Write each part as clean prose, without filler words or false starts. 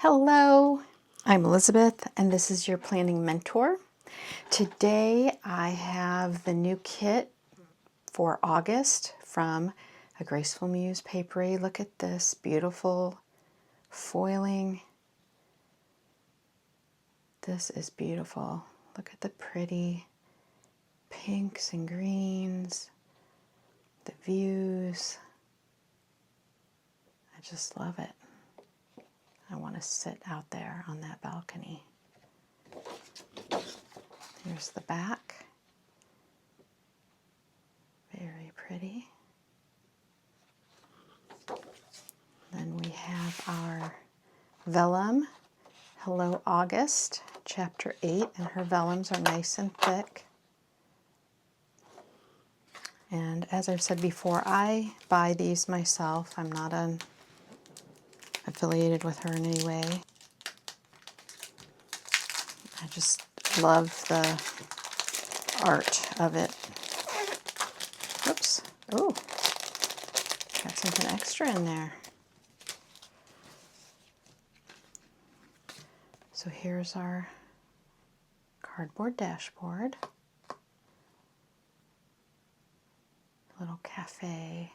Hello, I'm Elizabeth and this is your planning mentor. Today I have the new kit for August from a Graceful Muse Paperie. Look at this beautiful foiling. This is beautiful. Look at the pretty pinks and greens, the views. I just love it. I want to sit out there on that balcony. Here's the back. Very pretty. Then we have our vellum, Hello August, Chapter 8, and her vellums are nice and thick. And as I've said before, I buy these myself. I'm not affiliated with her in any way. I just love the art of it. Oops. Oh, got something extra in there. So here's our cardboard dashboard. Little cafe.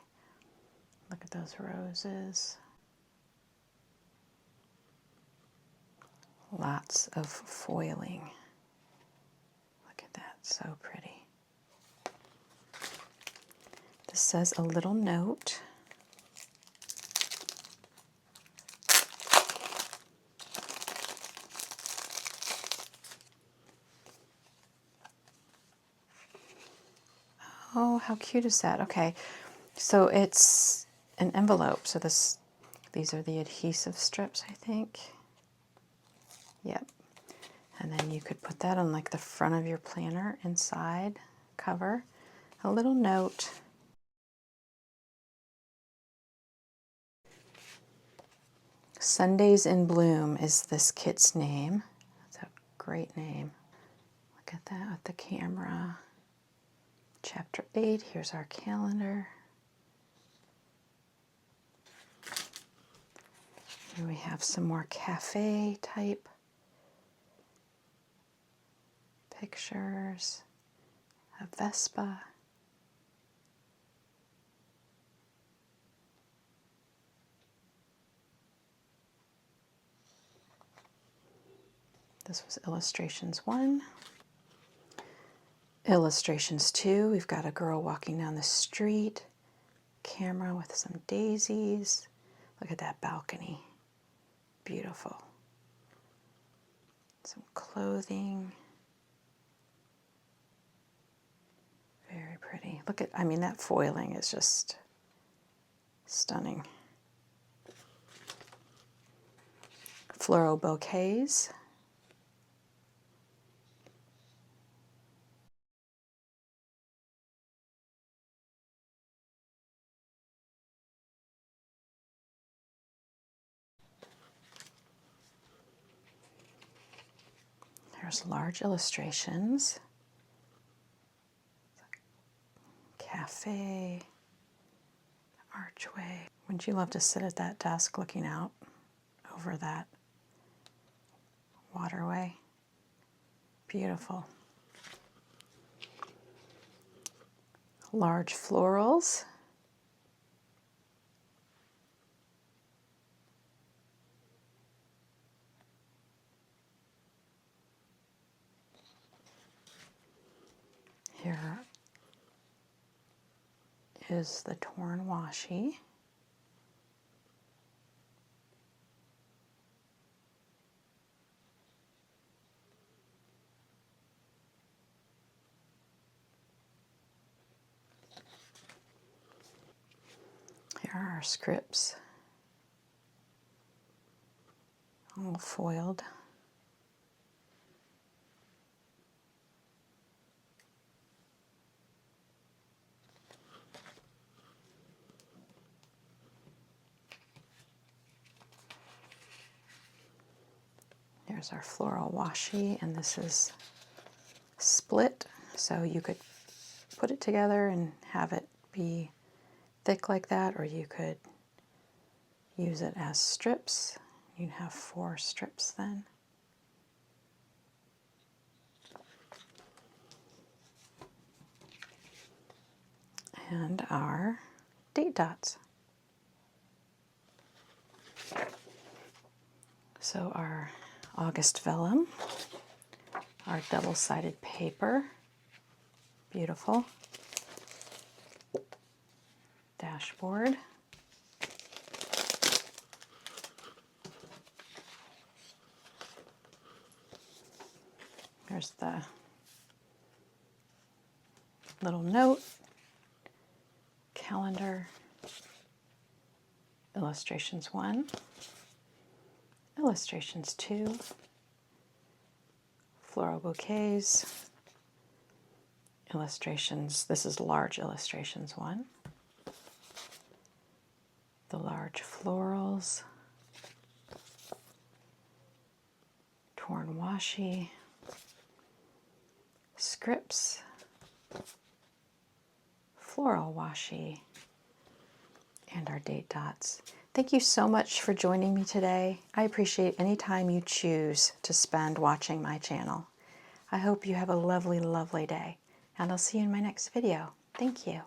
Look at those roses. Lots of foiling. Look at that, so pretty. This says a little note. Oh, how cute is that? Okay, so it's an envelope. So these are the adhesive strips, I think. Yep. And then you could put that on like the front of your planner inside cover. A little note. Sundays in Bloom is this kit's name. That's a great name. Look at that with the camera. Chapter 8, here's our calendar. Here we have some more cafe type pictures. A Vespa. This was illustrations 1. Illustrations 2, we've got a girl walking down the street, camera with some daisies. Look at that balcony. Beautiful. Some clothing. Very pretty. Look at, I mean, that foiling is just stunning. Floral bouquets. There's large illustrations. Cafe, archway. Wouldn't you love to sit at that desk looking out over that waterway? Beautiful. Large florals. Here is the torn washi. Here are our scripts, all foiled. Here's our floral washi, and this is split, so you could put it together and have it be thick like that, or you could use it as strips. You can have 4 strips then. And our date dots. So our August vellum, our double-sided paper, beautiful, dashboard, there's the little note, calendar, illustrations 1, illustrations 2, floral bouquets, illustrations, this is large illustrations 1, the large florals, torn washi, scripts, floral washi, and our date dots. Thank you so much for joining me today. I appreciate any time you choose to spend watching my channel. I hope you have a lovely, lovely day, and I'll see you in my next video. Thank you.